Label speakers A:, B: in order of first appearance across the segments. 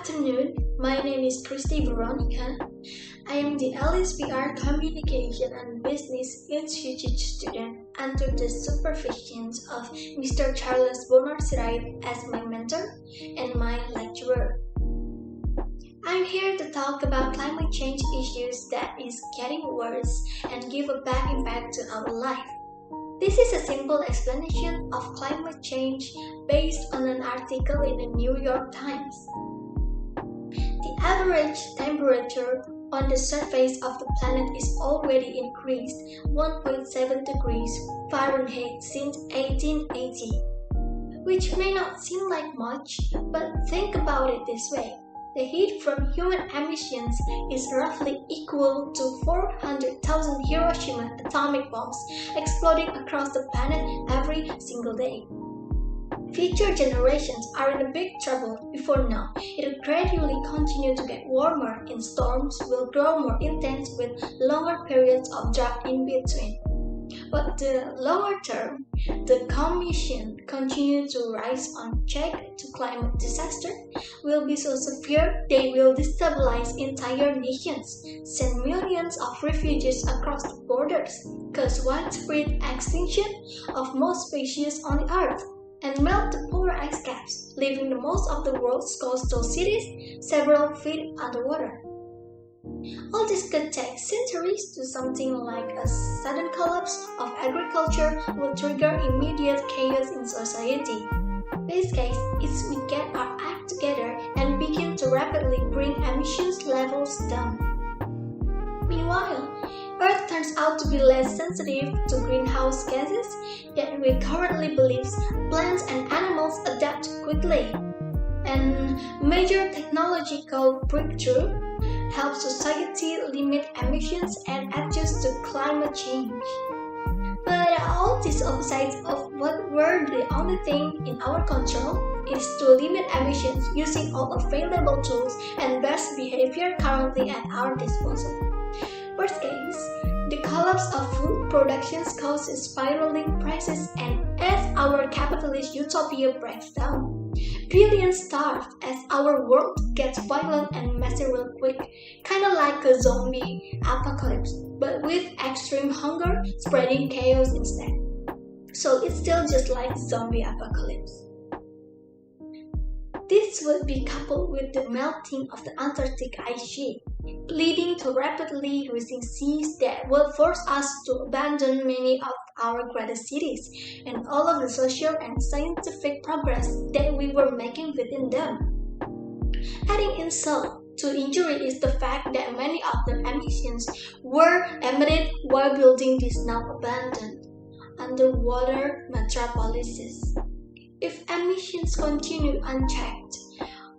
A: afternoon, my name is Christy Veronica. I am the LSPR Communication and Business Institute student under the supervision of Mr. Charles Bonar Sirait as my mentor and my lecturer. I'm here to talk about climate change issues that is getting worse and give a bad impact to our life. This is a simple explanation of climate change based on an article in the New York Times. The average temperature on the surface of the planet is already increased 1.7 degrees Fahrenheit since 1880, which may not seem like much, but think about it this way. The heat from human emissions is roughly equal to 400,000 Hiroshima atomic bombs exploding across the planet every single day. Future generations are in a big trouble before now. It will gradually continue to get warmer and storms will grow more intense with longer periods of drought in between. But the longer term, the Commission continues to rise unchecked to climate disaster will be so severe they will destabilize entire nations, send millions of refugees across the borders, cause widespread extinction of most species on the earth, and melt the polar ice caps, leaving the most of the world's coastal cities several feet underwater. All this could take centuries to something like a sudden collapse of agriculture will trigger immediate chaos in society. Best case is we get our act together and begin to rapidly bring emissions levels down. Meanwhile, Earth turns out to be less sensitive to greenhouse gases, yet we currently believe plants and animals adapt quickly. And major technological breakthrough help society limit emissions and adjust to climate change. But all these upsides of what were the only thing in our control is to limit emissions using all available tools and best behavior currently at our disposal. Worst case, the collapse of food production causes spiraling prices, and as our capitalist utopia breaks down, billions starve as our world gets violent and messy real quick, kinda like a zombie apocalypse, but with extreme hunger spreading chaos instead. So it's still just like zombie apocalypse. This would be coupled with the melting of the Antarctic ice sheet, leading to rapidly rising seas that will force us to abandon many of our greatest cities and all of the social and scientific progress that we were making within them. Adding insult to injury is the fact that many of the emissions were emitted while building these now abandoned underwater metropolises. If emissions continue unchecked,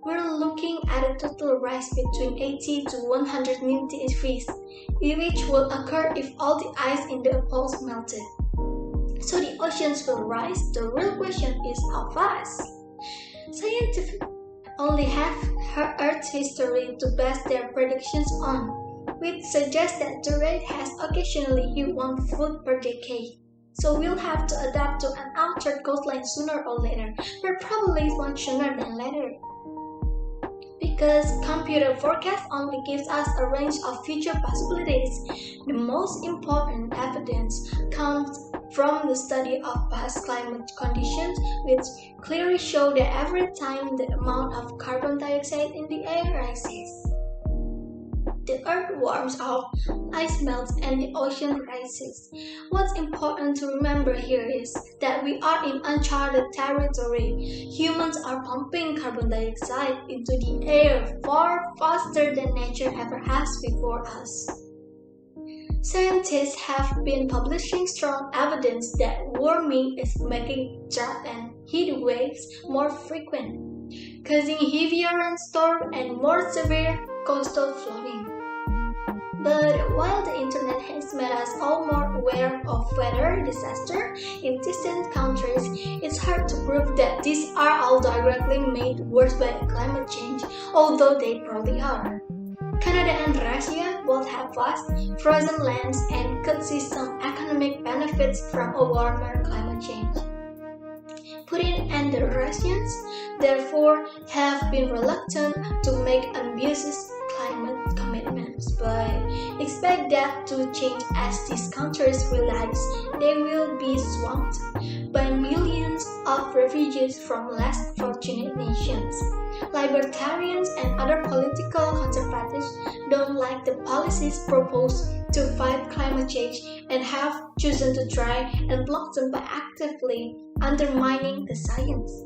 A: we're looking at a total rise between 80 to 190 feet, which will occur if all the ice in the poles melted. So the oceans will rise. The real question is how fast? Scientists only have Earth's history to base their predictions on, which suggests that the rate has occasionally hit 1 foot per decade. So we'll have to adapt to an altered coastline sooner or later, but probably much sooner than later. Because computer forecast only gives us a range of future possibilities, the most important evidence comes from the study of past climate conditions, which clearly show that every time the amount of carbon dioxide in the air rises, the earth warms up, ice melts, and the ocean rises. What's important to remember here is that we are in uncharted territory. Humans are pumping carbon dioxide into the air far faster than nature ever has before us. Scientists have been publishing strong evidence that warming is making drought and heat waves more frequent, causing heavier rainstorms and more severe coastal flooding. But while the internet has made us all more aware of weather disaster in distant countries, it's hard to prove that these are all directly made worse by climate change, although they probably are. Canada and Russia both have vast frozen lands and could see some economic benefits from a warmer climate change. Putin and the Russians therefore have been reluctant to make ambitious climate commitments, but expect that to change as these countries realize they will be swamped by millions of refugees from less fortunate nations. Libertarians and other political conservatives don't like the policies proposed to fight climate change and have chosen to try and block them by actively undermining the science.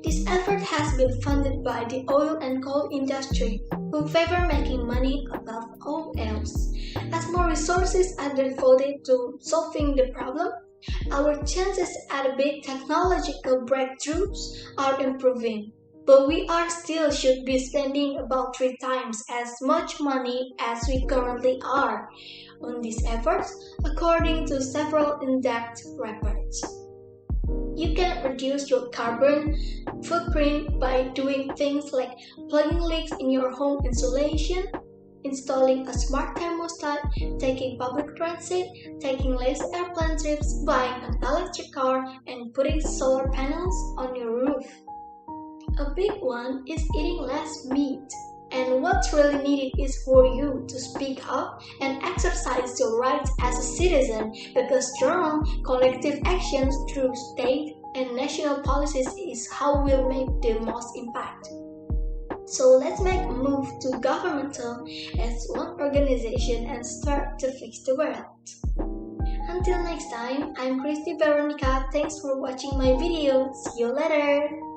A: This effort has been funded by the oil and coal industry, who favor making money above all else. As more resources are devoted to solving the problem, our chances at big technological breakthroughs are improving, but we are still should be spending about 3 times as much money as we currently are on these efforts, according to several in-depth reports. You can reduce your carbon footprint by doing things like plugging leaks in your home insulation, installing a smart thermostat, taking public transit, taking less airplane trips, buying an electric car, and putting solar panels on your roof. A big one is eating less meat. And what's really needed is for you to speak up and exercise your rights as a citizen, because strong collective actions through state and national policies is how we'll make the most impact. So let's make a move to governmental as one organization and start to fix the world. Until next time, I'm Christy Veronica. Thanks for watching my video. See you later.